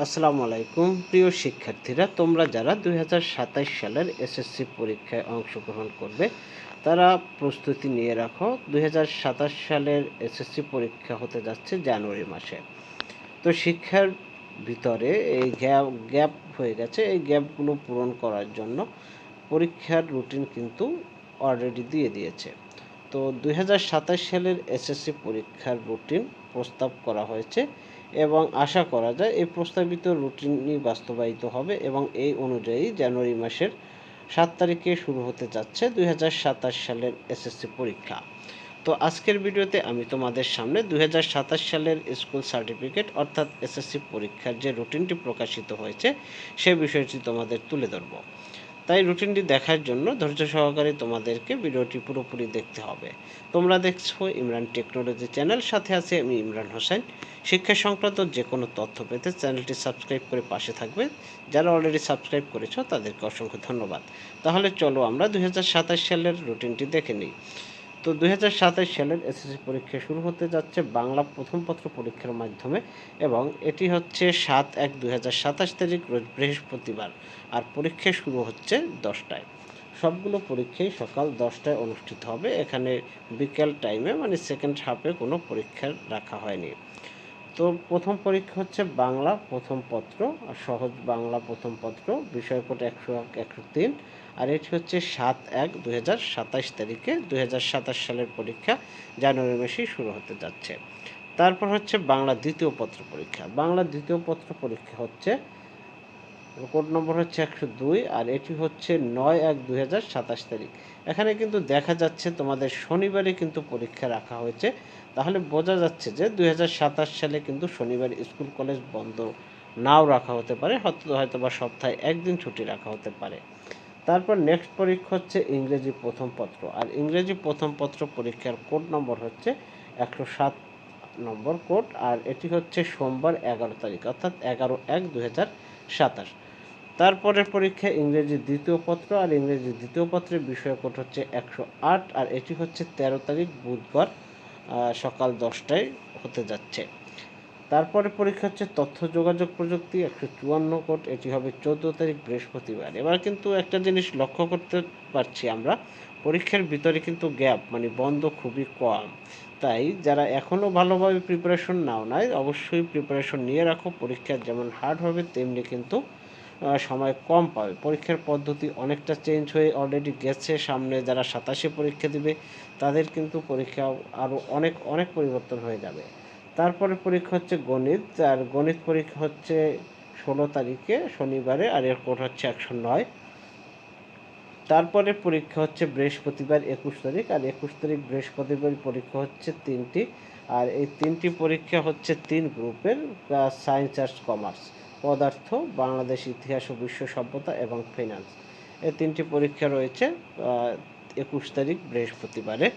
আসসালামু আলাইকুম প্রিয় শিক্ষার্থীরা, তোমরা যারা 2027 সালের এসএসসি পরীক্ষায় অংশগ্রহণ করবে তারা প্রস্তুতি নিয়ে রাখো। 2027 সালের এসএসসি পরীক্ষা হতে যাচ্ছে জানুয়ারি মাসে। তো শিক্ষার ভিতরে এই গ্যাপ হয়ে গেছে, এই গ্যাপগুলো পূরণ করার জন্য পরীক্ষার রুটিন কিন্তু অলরেডি দিয়ে দিয়েছে। তো 2027 সালের এসএসসি পরীক্ষার রুটিন প্রস্তাব করা হয়েছে এবং আশা করা যায় এই প্রস্তাবিত রুটিনই বাস্তবায়িত হবে এবং এই অনুযায়ী জানুয়ারি মাসের 7 তারিখে শুরু হতে যাচ্ছে 2027 সালের এসএসসি পরীক্ষা। তো আজকের ভিডিওতে আমি তোমাদের সামনে 2027 সালের স্কুল সার্টিফিকেট অর্থাৎ এসএসসি পরীক্ষার যে রুটিনটি প্রকাশিত হয়েছে সে বিষয়টি তোমাদের তুলে ধরব। তাই রুটিনটি দেখার জন্য ধৈর্য সহকারে তোমাদেরকে ভিডিওটি পুরোপুরি দেখতে হবে। তোমরা দেখছো ইমরান টেকনোলজি চ্যানেল, সাথে আছে আমি ইমরান হোসেন। শিক্ষা সংক্রান্ত যে কোনো তথ্য পেতে চ্যানেলটি সাবস্ক্রাইব করে পাশে থাকবে। যারা অলরেডি সাবস্ক্রাইব করেছো তাদেরকে অসংখ্য ধন্যবাদ। তাহলে চলো আমরা 2027 সালের রুটিনটি দেখে নিই। তো 2027 সালের এসএসসি পরীক্ষা শুরু হতে যাচ্ছে বাংলা প্রথম পত্র পরীক্ষার মাধ্যমে এবং এটি হচ্ছে 7/1/2027 তারিখ রোজ বৃহস্পতিবার। আর পরীক্ষা শুরু হচ্ছে 10টায়। সবগুলো পরীক্ষাই সকাল 10টায় অনুষ্ঠিত হবে। এখানে বিকেল টাইমে মানে সেকেন্ড হাফে কোনো পরীক্ষা রাখা হয়নি। তো প্রথম পরীক্ষা হচ্ছে বাংলা প্রথম পত্র আর সহজ বাংলা প্রথম পত্র, বিষয় কোড 100-103। আর এটি হচ্ছে 7/1/2027 তারিখে 2027 সালের পরীক্ষা জানুয়ারি মাসেই শুরু হতে যাচ্ছে। তারপর হচ্ছে বাংলা দ্বিতীয় পত্র পরীক্ষা। বাংলা দ্বিতীয় পত্র পরীক্ষা হচ্ছে কোড নম্বর হচ্ছে 102 আর এটি হচ্ছে 9/1/2027 তারিখ। এখানে কিন্তু দেখা যাচ্ছে তোমাদের শনিবারে কিন্তু পরীক্ষা রাখা হয়েছে। তাহলে বোঝা যাচ্ছে যে 2027 সালে কিন্তু শনিবার স্কুল কলেজ বন্ধ নাও রাখা হতে পারে, হয়তো বা সপ্তাহে একদিন ছুটি রাখা হতে পারে। তারপর নেক্সট পরীক্ষা হচ্ছে ইংরেজি প্রথম পত্র। আর ইংরেজি প্রথম পত্র পরীক্ষার কোড নম্বর হচ্ছে 107 নম্বর কোড। আর এটি হচ্ছে সোমবার 11 তারিখ অর্থাৎ 11/1/2027। তারপরের পরীক্ষা ইংরেজি দ্বিতীয় পত্র। আর ইংরেজি দ্বিতীয় পত্রের বিষয় কোড হচ্ছে 108 আর এটি হচ্ছে 13 তারিখ বুধবার সকাল 10টায় হতে যাচ্ছে। তারপরে পরীক্ষা হচ্ছে তথ্য যোগাযোগ প্রযুক্তি 154 কোড, এটি হবে 14 তারিখ বৃহস্পতিবার। এবার কিন্তু একটা জিনিস লক্ষ্য করতে পারছি আমরা, পরীক্ষার ভিতরে কিন্তু গ্যাপ মানে বন্ধ খুবই কম। তাই যারা এখনও ভালোভাবে প্রিপারেশন নাও নাই অবশ্যই প্রিপারেশন নিয়ে রাখো। পরীক্ষা যেমন হার্ড হবে তেমনি কিন্তু সময় কম পাবে। পরীক্ষার পদ্ধতি অনেকটা চেঞ্জ হয়ে অলরেডি গেছে। সামনে যারা 27-এ পরীক্ষা দিবে তাদের কিন্তু পরীক্ষা আরও অনেক অনেক পরিবর্তন হয়ে যাবে। তারপরে পরীক্ষা হচ্ছে গণিত। আর গণিত পরীক্ষা হচ্ছে 16 তারিখে শনিবারে আর এর কোড হচ্ছে 109। তারপরে পরীক্ষা হচ্ছে বৃহস্পতিবার 21 তারিখ আর 21 তারিখ বৃহস্পতিবার পরীক্ষা হচ্ছে 3টি। আর এই 3টি পরীক্ষা হচ্ছে 3 গ্রুপের, সায়েন্স আর্টস কমার্স, পদার্থ, বাংলাদেশ ইতিহাস ও বিশ্ব সভ্যতা এবং ফিনান্স। এই 3টি পরীক্ষা রয়েছে 21 তারিখ বৃহস্পতিবারে।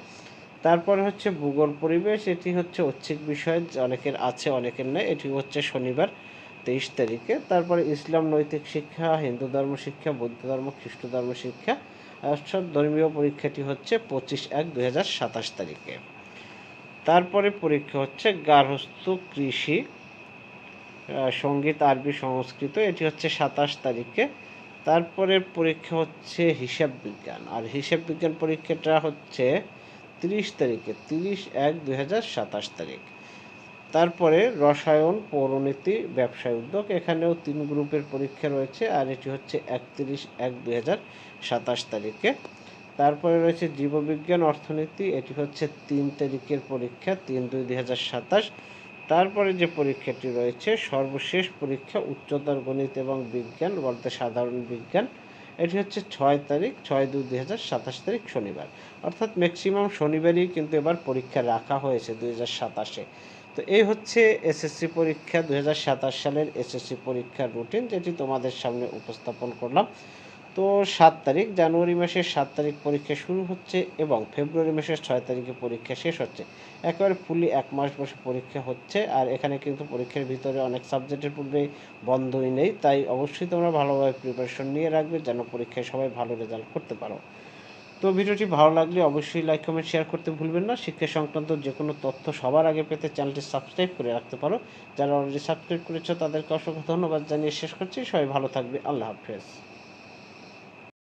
তারপরে হচ্ছে ভূগোল পরিবেশ, এটি হচ্ছে ঐচ্ছিক বিষয়, অনেকের আছে অনেকের নেই। এটি হচ্ছে শনিবার 23 তারিখে। তারপরে ইসলাম নৈতিক শিক্ষা, হিন্দু ধর্ম শিক্ষা, বৌদ্ধ ধর্ম, খ্রিস্ট ধর্ম শিক্ষা অর্থাৎ ধর্মীয় পরীক্ষাটি হচ্ছে 25/1/2027 তারিখে। তারপরে পরীক্ষা হচ্ছে গার্হস্থ্য কৃষি, সঙ্গীত, আরবি, সংস্কৃত, এটি হচ্ছে 27 তারিখে। তারপরে পরীক্ষা হচ্ছে হিসাব বিজ্ঞান। আর হিসাব বিজ্ঞান পরীক্ষাটা হচ্ছে 30 তারিখে, 30/1/2027 তারিখ। তারপরে রসায়ন, পৌরনীতি, ব্যবসায় উদ্যোগ, এখানেও 3 গ্রুপের পরীক্ষা রয়েছে আর এটি হচ্ছে 31/1/2027 তারিখে। তারপরে রয়েছে জীববিজ্ঞান, অর্থনীতি, এটি হচ্ছে 3 তারিখের পরীক্ষা, 3/2/2027। তারপরে যে পরীক্ষাটি রয়েছে সর্বশেষ পরীক্ষা উচ্চতর গণিত এবং বিজ্ঞান বলতে সাধারণ বিজ্ঞান, এটি হচ্ছে 6 তারিখ, 6/2/2027 তারিখ শনিবার। অর্থাৎ ম্যাক্সিমাম শনিবারই কিন্তু এবার পরীক্ষা রাখা হয়েছে 2027-এ। তো এই হচ্ছে এসএসসি পরীক্ষা 2027 সালের এসএসসি পরীক্ষার রুটিন, যেটি তোমাদের সামনে উপস্থাপন করলাম। তো 7 তারিখ জানুয়ারি মাসের 7 তারিখ পরীক্ষা শুরু হচ্ছে এবং ফেব্রুয়ারি মাসের 6 তারিখে পরীক্ষা শেষ হচ্ছে। একেবারে ফুলি 1 মাস বসে পরীক্ষা হচ্ছে। আর এখানে কিন্তু পরীক্ষার ভিতরে অনেক সাবজেক্টের পূর্বে বন্ধই নেই। তাই অবশ্যই তোমরা ভালোভাবে প্রিপারেশন নিয়ে রাখবে যেন পরীক্ষায় সবাই ভালো রেজাল্ট করতে পারো। তো ভিডিওটি ভালো লাগলে অবশ্যই লাইক কমেন্ট শেয়ার করতে ভুলবেন না। শিক্ষা সংক্রান্ত যে কোনো তথ্য সবার আগে পেতে চ্যানেলটি সাবস্ক্রাইব করে রাখতে পারো। যারা অলরেডি সাবস্ক্রাইব করেছো তাদেরকে অসংখ্য ধন্যবাদ জানিয়ে শেষ করছি। সবাই ভালো থাকবে। আল্লাহ হাফেজ।